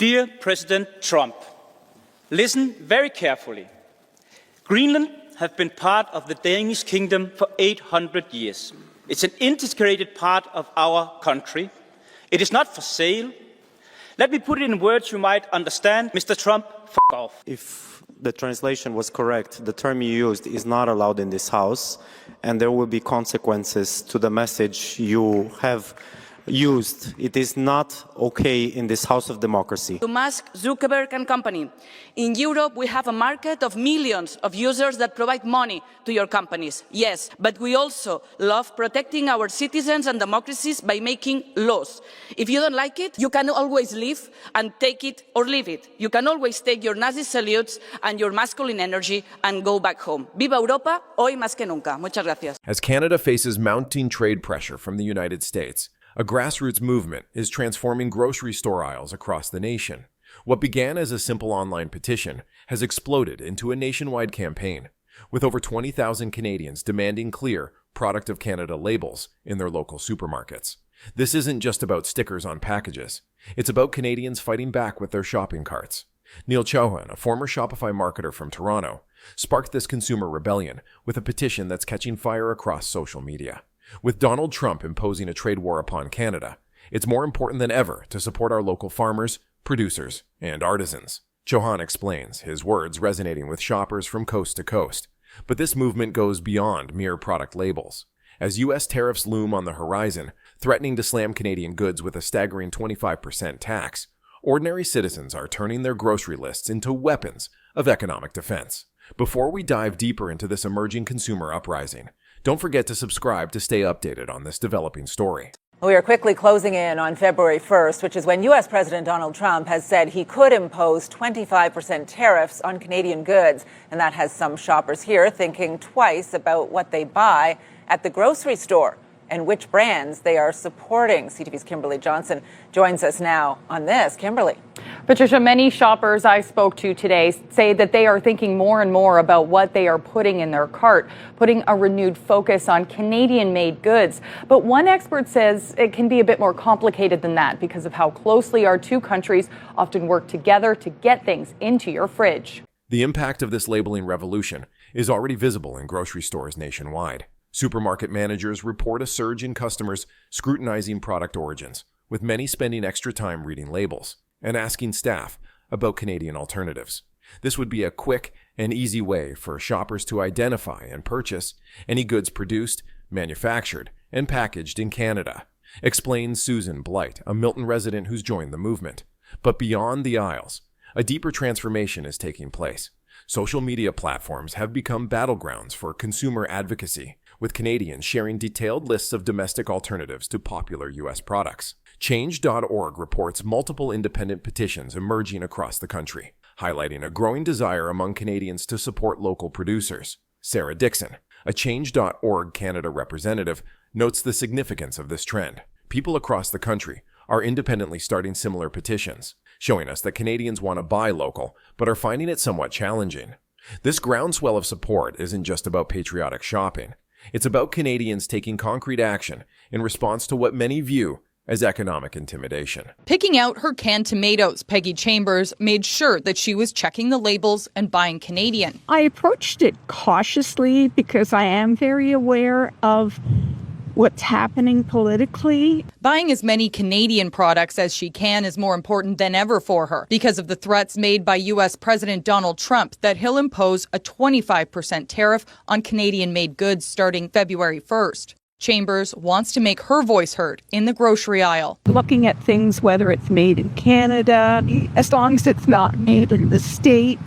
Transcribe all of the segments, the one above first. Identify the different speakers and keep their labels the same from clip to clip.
Speaker 1: Dear President Trump, listen very carefully. Greenland has been part of the Danish kingdom for 800 years. It's an integrated part of our country. It is not for sale. Let me put it in words you might understand. Mr. Trump, f*** off.
Speaker 2: If the translation was correct, the term you used is not allowed in this House, and there will be consequences to the message you have used. It is not okay in this House of democracy.
Speaker 3: To Musk, Zuckerberg and company. In Europe, we have a market of millions of users that provide money to your companies. Yes, but we also love protecting our citizens and democracies by making laws. If you don't like it, you can always leave and take it or leave it. You can always take your Nazi salutes and your masculine energy and go back home. Viva Europa, hoy más que nunca. Muchas gracias.
Speaker 4: As Canada faces mounting trade pressure from the United States, a grassroots movement is transforming grocery store aisles across the nation. What began as a simple online petition has exploded into a nationwide campaign, with over 20,000 Canadians demanding clear Product of Canada labels in their local supermarkets. This isn't just about stickers on packages. It's about Canadians fighting back with their shopping carts. Neil Chauhan, a former Shopify marketer from Toronto, sparked this consumer rebellion with a petition that's catching fire across social media. With Donald Trump imposing a trade war upon Canada, it's more important than ever to support our local farmers, producers, and artisans. Chauhan explains, his words resonating with shoppers from coast to coast. But this movement goes beyond mere product labels. As U.S. tariffs loom on the horizon, threatening to slam Canadian goods with a staggering 25% tax, ordinary citizens are turning their grocery lists into weapons of economic defense. Before we dive deeper into this emerging consumer uprising, don't forget to subscribe to stay updated on this developing story.
Speaker 5: We are quickly closing in on February 1st, which is when U.S. President Donald Trump has said he could impose 25% tariffs on Canadian goods. And that has some shoppers here thinking twice about what they buy at the grocery store and which brands they are supporting. CTV's Kimberly Johnson joins us now on this. Kimberly.
Speaker 6: Patricia, many shoppers I spoke to today say that they are thinking more and more about what they are putting in their cart, putting a renewed focus on Canadian-made goods. But one expert says it can be a bit more complicated than that because of how closely our two countries often work together to get things into your fridge.
Speaker 4: The impact of this labeling revolution is already visible in grocery stores nationwide. Supermarket managers report a surge in customers scrutinizing product origins, with many spending extra time reading labels and asking staff about Canadian alternatives. This would be a quick and easy way for shoppers to identify and purchase any goods produced, manufactured, and packaged in Canada, explains Susan Blight, a Milton resident who's joined the movement. But beyond the aisles, a deeper transformation is taking place. Social media platforms have become battlegrounds for consumer advocacy, with Canadians sharing detailed lists of domestic alternatives to popular U.S. products. Change.org reports multiple independent petitions emerging across the country, highlighting a growing desire among Canadians to support local producers. Sarah Dixon, a Change.org Canada representative, notes the significance of this trend. People across the country are independently starting similar petitions, showing us that Canadians want to buy local, but are finding it somewhat challenging. This groundswell of support isn't just about patriotic shopping. It's about Canadians taking concrete action in response to what many view as economic intimidation.
Speaker 7: Picking out her canned tomatoes, Peggy Chambers made sure that she was checking the labels and buying Canadian.
Speaker 8: I approached it cautiously because I am very aware of what's happening politically.
Speaker 7: Buying as many Canadian products as she can is more important than ever for her because of the threats made by U.S. President Donald Trump that he'll impose a 25% tariff on Canadian-made goods starting February 1st. Chambers wants to make her voice heard in the grocery aisle.
Speaker 8: Looking at things, whether it's made in Canada, as long as it's not made in the States,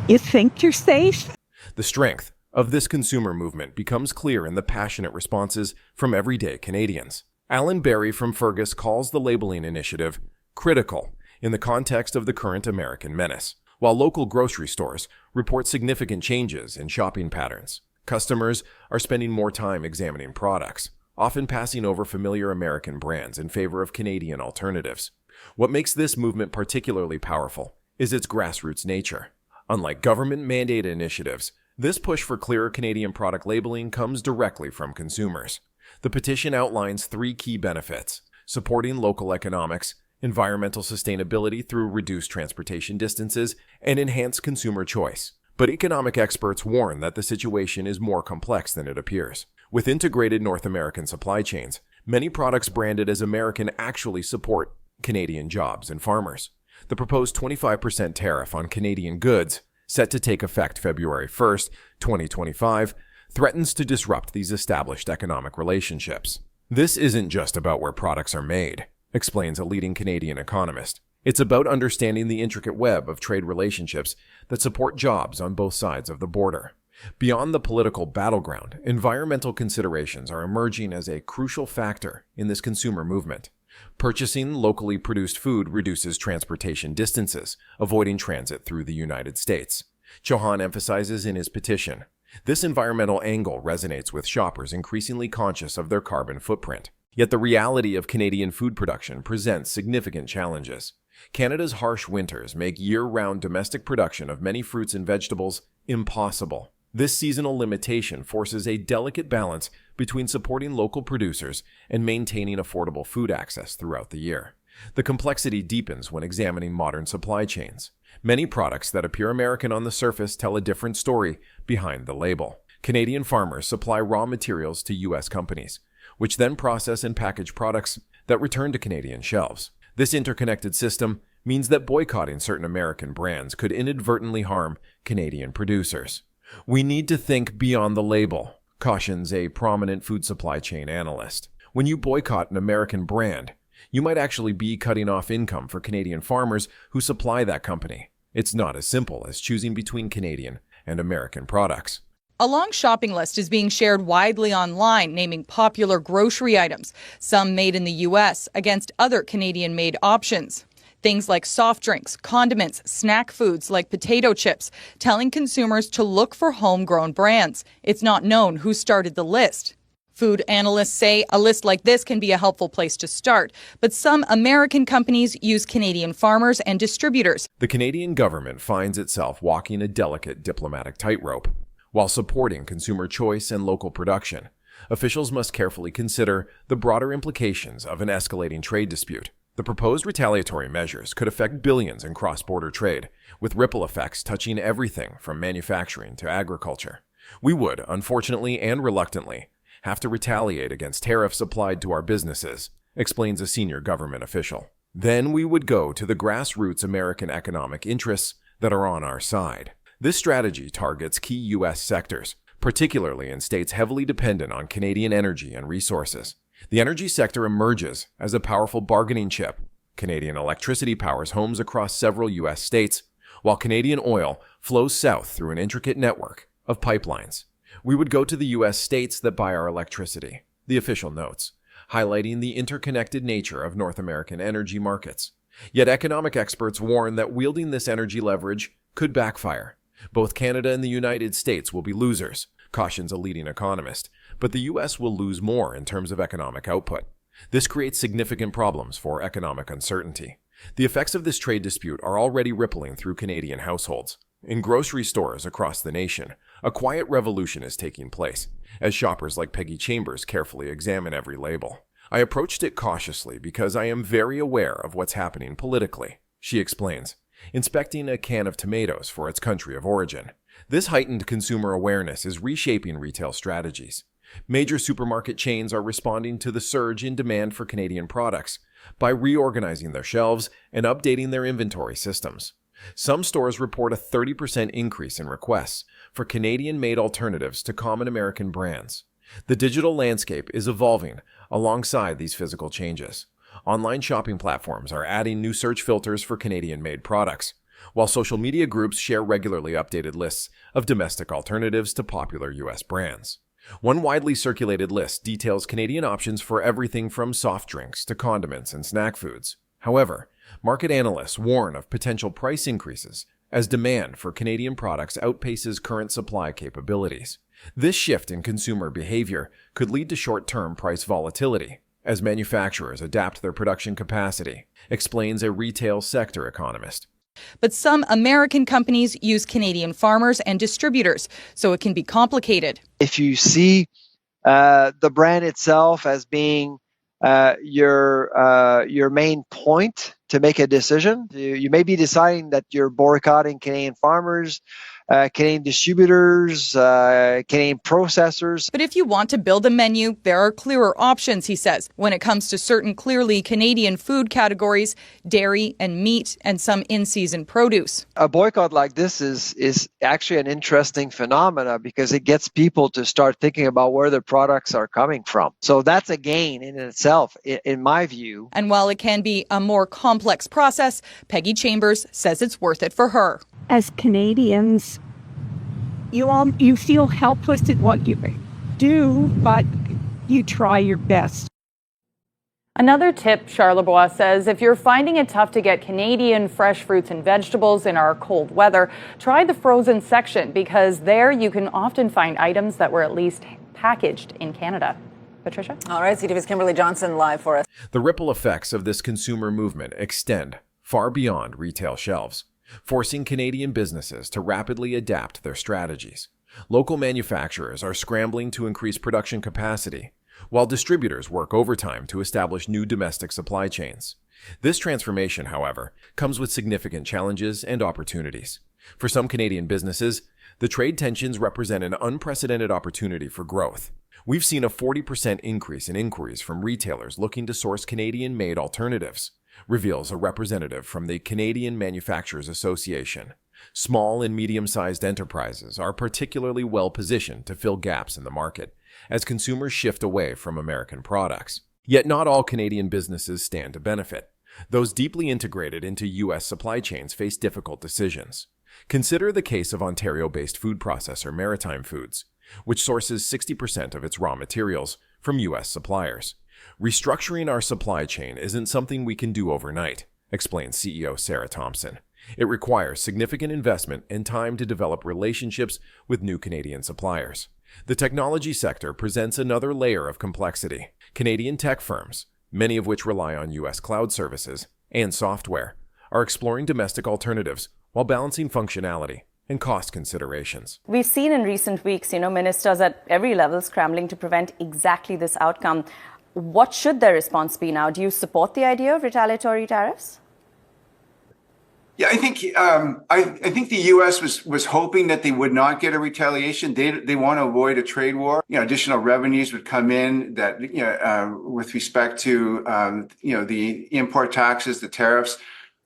Speaker 8: you think you're safe.
Speaker 4: The strength of this consumer movement becomes clear in the passionate responses from everyday Canadians. Alan Berry from Fergus calls the labeling initiative critical in the context of the current American menace, while local grocery stores report significant changes in shopping patterns. Customers are spending more time examining products, often passing over familiar American brands in favor of Canadian alternatives. What makes this movement particularly powerful is its grassroots nature. Unlike government-mandated initiatives, this push for clearer Canadian product labeling comes directly from consumers. The petition outlines 3 key benefits: supporting local economics, environmental sustainability through reduced transportation distances, and enhanced consumer choice. But economic experts warn that the situation is more complex than it appears. With integrated North American supply chains, many products branded as American actually support Canadian jobs and farmers. The proposed 25% tariff on Canadian goods, set to take effect February 1st, 2025, threatens to disrupt these established economic relationships. This isn't just about where products are made, explains a leading Canadian economist. It's about understanding the intricate web of trade relationships that support jobs on both sides of the border. Beyond the political battleground, environmental considerations are emerging as a crucial factor in this consumer movement. Purchasing locally produced food reduces transportation distances, avoiding transit through the United States. Chauhan emphasizes in his petition, this environmental angle resonates with shoppers increasingly conscious of their carbon footprint. Yet the reality of Canadian food production presents significant challenges. Canada's harsh winters make year-round domestic production of many fruits and vegetables impossible. This seasonal limitation forces a delicate balance between supporting local producers and maintaining affordable food access throughout the year. The complexity deepens when examining modern supply chains. Many products that appear American on the surface tell a different story behind the label. Canadian farmers supply raw materials to U.S. companies, which then process and package products that return to Canadian shelves. This interconnected system means that boycotting certain American brands could inadvertently harm Canadian producers. We need to think beyond the label, cautions a prominent food supply chain analyst. When you boycott an American brand, you might actually be cutting off income for Canadian farmers who supply that company. It's not as simple as choosing between Canadian and American products.
Speaker 7: A long shopping list is being shared widely online, naming popular grocery items, some made in the U.S., against other Canadian-made options. Things like soft drinks, condiments, snack foods like potato chips, telling consumers to look for homegrown brands. It's not known who started the list. Food analysts say a list like this can be a helpful place to start, but some American companies use Canadian farmers and distributors.
Speaker 4: The Canadian government finds itself walking a delicate diplomatic tightrope. While supporting consumer choice and local production, officials must carefully consider the broader implications of an escalating trade dispute. The proposed retaliatory measures could affect billions in cross-border trade, with ripple effects touching everything from manufacturing to agriculture. We would, unfortunately and reluctantly, have to retaliate against tariffs applied to our businesses, explains a senior government official. Then we would go to the grassroots American economic interests that are on our side. This strategy targets key U.S. sectors, particularly in states heavily dependent on Canadian energy and resources. The energy sector emerges as a powerful bargaining chip. Canadian electricity powers homes across several U.S. states, while Canadian oil flows south through an intricate network of pipelines. We would go to the U.S. states that buy our electricity, the official notes, highlighting the interconnected nature of North American energy markets. Yet economic experts warn that wielding this energy leverage could backfire. Both Canada and the United States will be losers, cautions a leading economist, but the U.S. will lose more in terms of economic output. This creates significant problems for economic uncertainty. The effects of this trade dispute are already rippling through Canadian households. In grocery stores across the nation, a quiet revolution is taking place, as shoppers like Peggy Chambers carefully examine every label. I approached it cautiously because I am very aware of what's happening politically, she explains, inspecting a can of tomatoes for its country of origin. This heightened consumer awareness is reshaping retail strategies. Major supermarket chains are responding to the surge in demand for Canadian products by reorganizing their shelves and updating their inventory systems. Some stores report a 30% increase in requests for Canadian-made alternatives to common American brands. The digital landscape is evolving alongside these physical changes. Online shopping platforms are adding new search filters for Canadian-made products, while social media groups share regularly updated lists of domestic alternatives to popular U.S. brands. One widely circulated list details Canadian options for everything from soft drinks to condiments and snack foods. However, market analysts warn of potential price increases as demand for Canadian products outpaces current supply capabilities. This shift in consumer behavior could lead to short-term price volatility as manufacturers adapt their production capacity, explains a retail sector economist.
Speaker 7: But some American companies use Canadian farmers and distributors, so it can be complicated.
Speaker 9: If you see the brand itself as being your main point to make a decision. You may be deciding that you're boycotting Canadian farmers, Canadian distributors, Canadian processors.
Speaker 7: But if you want to build a menu, there are clearer options, he says, when it comes to certain clearly Canadian food categories, dairy and meat, and some in-season produce.
Speaker 9: A boycott like this is actually an interesting phenomena because it gets people to start thinking about where their products are coming from. So that's a gain in itself, in my view.
Speaker 7: And while it can be a more complex process, Peggy Chambers says it's worth it for her.
Speaker 8: As Canadians, you feel helpless at what you do, but you try your best.
Speaker 6: Another tip, Charlebois says, if you're finding it tough to get Canadian fresh fruits and vegetables in our cold weather, try the frozen section because there you can often find items that were at least packaged in Canada. Patricia?
Speaker 5: All right, CTV's Kimberly Johnson live for us.
Speaker 4: The ripple effects of this consumer movement extend far beyond retail shelves, forcing Canadian businesses to rapidly adapt their strategies. Local manufacturers are scrambling to increase production capacity, while distributors work overtime to establish new domestic supply chains. This transformation, however, comes with significant challenges and opportunities. For some Canadian businesses, the trade tensions represent an unprecedented opportunity for growth. We've seen a 40% increase in inquiries from retailers looking to source Canadian-made alternatives, reveals a representative from the Canadian Manufacturers Association. Small and medium-sized enterprises are particularly well-positioned to fill gaps in the market as consumers shift away from American products. Yet not all Canadian businesses stand to benefit. Those deeply integrated into U.S. supply chains face difficult decisions. Consider the case of Ontario-based food processor Maritime Foods, which sources 60% of its raw materials from U.S. suppliers. Restructuring our supply chain isn't something we can do overnight, explains CEO Sarah Thompson. It requires significant investment and time to develop relationships with new Canadian suppliers. The technology sector presents another layer of complexity. Canadian tech firms, many of which rely on U.S. cloud services and software, are exploring domestic alternatives while balancing functionality and cost considerations.
Speaker 10: We've seen in recent weeks, ministers at every level scrambling to prevent exactly this outcome. What should their response be now? Do you support the idea of retaliatory tariffs?
Speaker 11: Yeah, I think the U.S. was hoping that they would not get a retaliation. They want to avoid a trade war. Additional revenues would come in that with respect to the import taxes, the tariffs,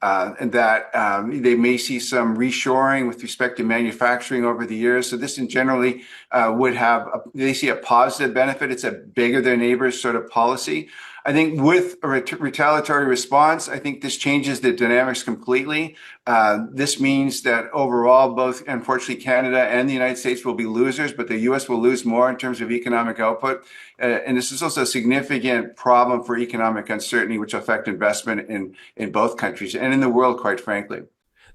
Speaker 11: and that they may see some reshoring with respect to manufacturing over the years. So this generally they see a positive benefit. It's a bigger than neighbors sort of policy. I think with a retaliatory response, I think this changes the dynamics completely. This means that overall, both, unfortunately, Canada and the United States will be losers, but the U.S. will lose more in terms of economic output. And this is also a significant problem for economic uncertainty, which will affect investment in both countries and in the world, quite frankly.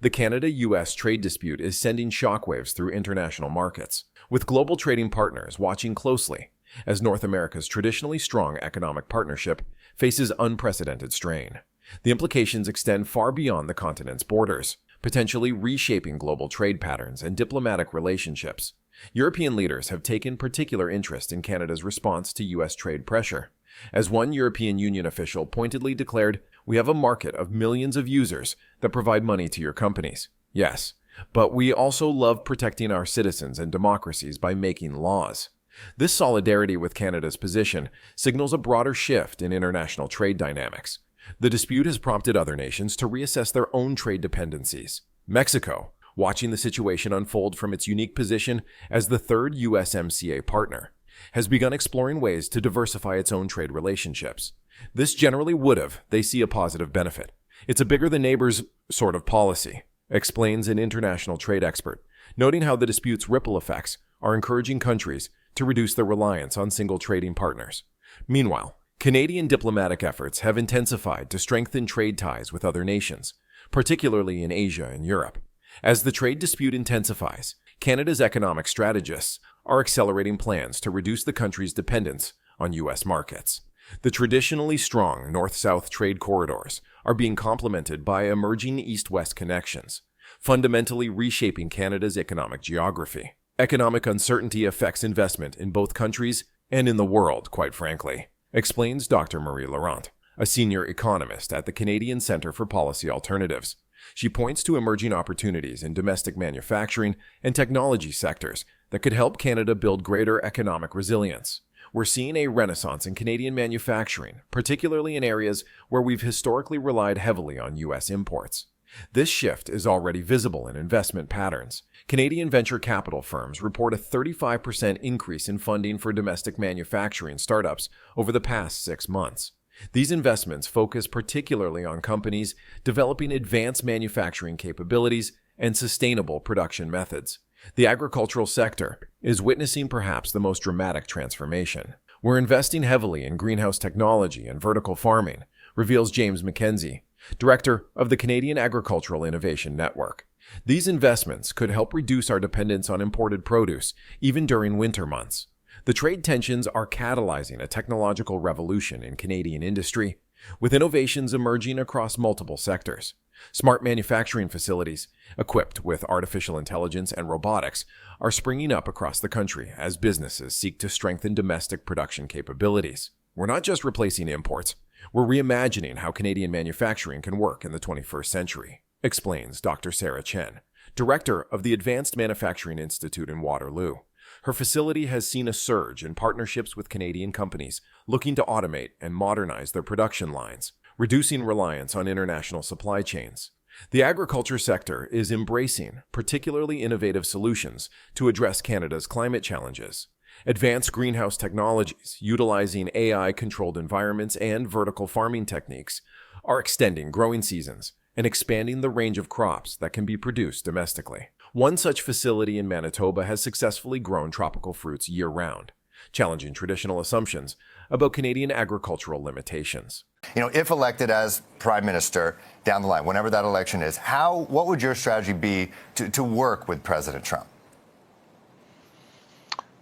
Speaker 4: The Canada-U.S. trade dispute is sending shockwaves through international markets, with global trading partners watching closely as North America's traditionally strong economic partnership faces unprecedented strain. The implications extend far beyond the continent's borders, potentially reshaping global trade patterns and diplomatic relationships. European leaders have taken particular interest in Canada's response to U.S. trade pressure. As one European Union official pointedly declared, "We have a market of millions of users that provide money to your companies. Yes, but we also love protecting our citizens and democracies by making laws." This solidarity with Canada's position signals a broader shift in international trade dynamics. The dispute has prompted other nations to reassess their own trade dependencies. Mexico, watching the situation unfold from its unique position as the third USMCA partner, has begun exploring ways to diversify its own trade relationships. This generally would have, they see a positive benefit. It's a bigger than neighbors sort of policy, explains an international trade expert, noting how the dispute's ripple effects are encouraging countries to reduce their reliance on single trading partners. Meanwhile, Canadian diplomatic efforts have intensified to strengthen trade ties with other nations, particularly in Asia and Europe. As the trade dispute intensifies, Canada's economic strategists are accelerating plans to reduce the country's dependence on U.S. markets. The traditionally strong north-south trade corridors are being complemented by emerging east-west connections, fundamentally reshaping Canada's economic geography. Economic uncertainty affects investment in both countries and in the world, quite frankly. explains Dr. Marie Laurent, a senior economist at the Canadian Centre for Policy Alternatives. She points to emerging opportunities in domestic manufacturing and technology sectors that could help Canada build greater economic resilience. We're seeing a renaissance in Canadian manufacturing, particularly in areas where we've historically relied heavily on U.S. imports. This shift is already visible in investment patterns. Canadian venture capital firms report a 35% increase in funding for domestic manufacturing startups over the past 6 months. These investments focus particularly on companies developing advanced manufacturing capabilities and sustainable production methods. The agricultural sector is witnessing perhaps the most dramatic transformation. We're investing heavily in greenhouse technology and vertical farming, reveals James McKenzie, director of the Canadian Agricultural Innovation Network. These investments could help reduce our dependence on imported produce, even during winter months. The trade tensions are catalyzing a technological revolution in Canadian industry, with innovations emerging across multiple sectors. Smart manufacturing facilities, equipped with artificial intelligence and robotics, are springing up across the country as businesses seek to strengthen domestic production capabilities. We're not just replacing imports, we're reimagining how Canadian manufacturing can work in the 21st century, explains Dr. Sarah Chen, director of the Advanced Manufacturing Institute in Waterloo. Her facility has seen a surge in partnerships with Canadian companies looking to automate and modernize their production lines, reducing reliance on international supply chains. The agriculture sector is embracing particularly innovative solutions to address Canada's climate challenges. Advanced greenhouse technologies, utilizing AI-controlled environments and vertical farming techniques, are extending growing seasons and expanding the range of crops that can be produced domestically. One such facility in Manitoba has successfully grown tropical fruits year-round, challenging traditional assumptions about Canadian agricultural limitations.
Speaker 12: If elected as Prime Minister down the line, whenever that election is, what would your strategy be to work with President Trump?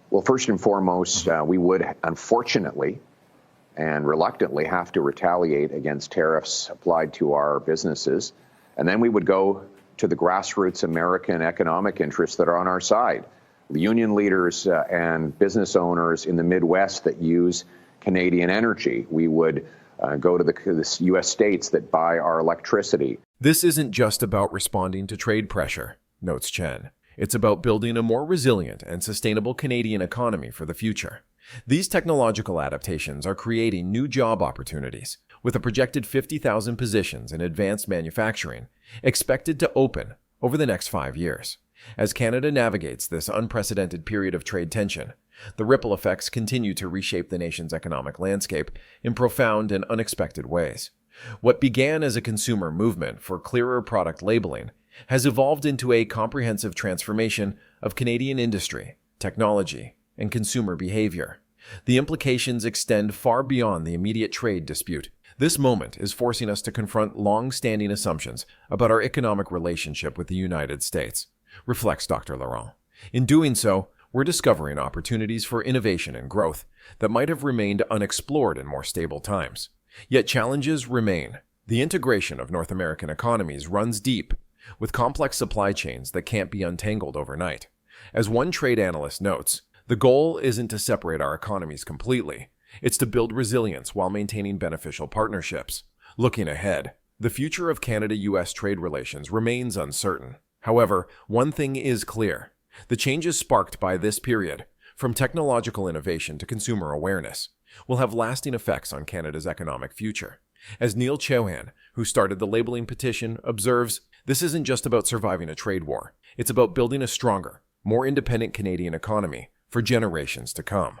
Speaker 13: Well, first and foremost, we would unfortunately and reluctantly have to retaliate against tariffs applied to our businesses. And then we would go to the grassroots American economic interests that are on our side. The union leaders and business owners in the Midwest that use Canadian energy. We would go to the U.S. states that buy our electricity.
Speaker 4: This isn't just about responding to trade pressure, notes Chen. It's about building a more resilient and sustainable Canadian economy for the future. These technological adaptations are creating new job opportunities, with a projected 50,000 positions in advanced manufacturing expected to open over the next 5 years. As Canada navigates this unprecedented period of trade tension, the ripple effects continue to reshape the nation's economic landscape in profound and unexpected ways. What began as a consumer movement for clearer product labeling has evolved into a comprehensive transformation of Canadian industry, technology, and consumer behavior. The implications extend far beyond the immediate trade dispute. This moment is forcing us to confront long-standing assumptions about our economic relationship with the United States, reflects Dr. Laurent. In doing so, we're discovering opportunities for innovation and growth that might have remained unexplored in more stable times. Yet challenges remain. The integration of North American economies runs deep, with complex supply chains that can't be untangled overnight. As one trade analyst notes, the goal isn't to separate our economies completely. It's to build resilience while maintaining beneficial partnerships. Looking ahead, the future of Canada-U.S. trade relations remains uncertain. However, one thing is clear. The changes sparked by this period, from technological innovation to consumer awareness, will have lasting effects on Canada's economic future. As Neil Chauhan, who started the labeling petition, observes, this isn't just about surviving a trade war. It's about building a stronger, more independent Canadian economy for generations to come.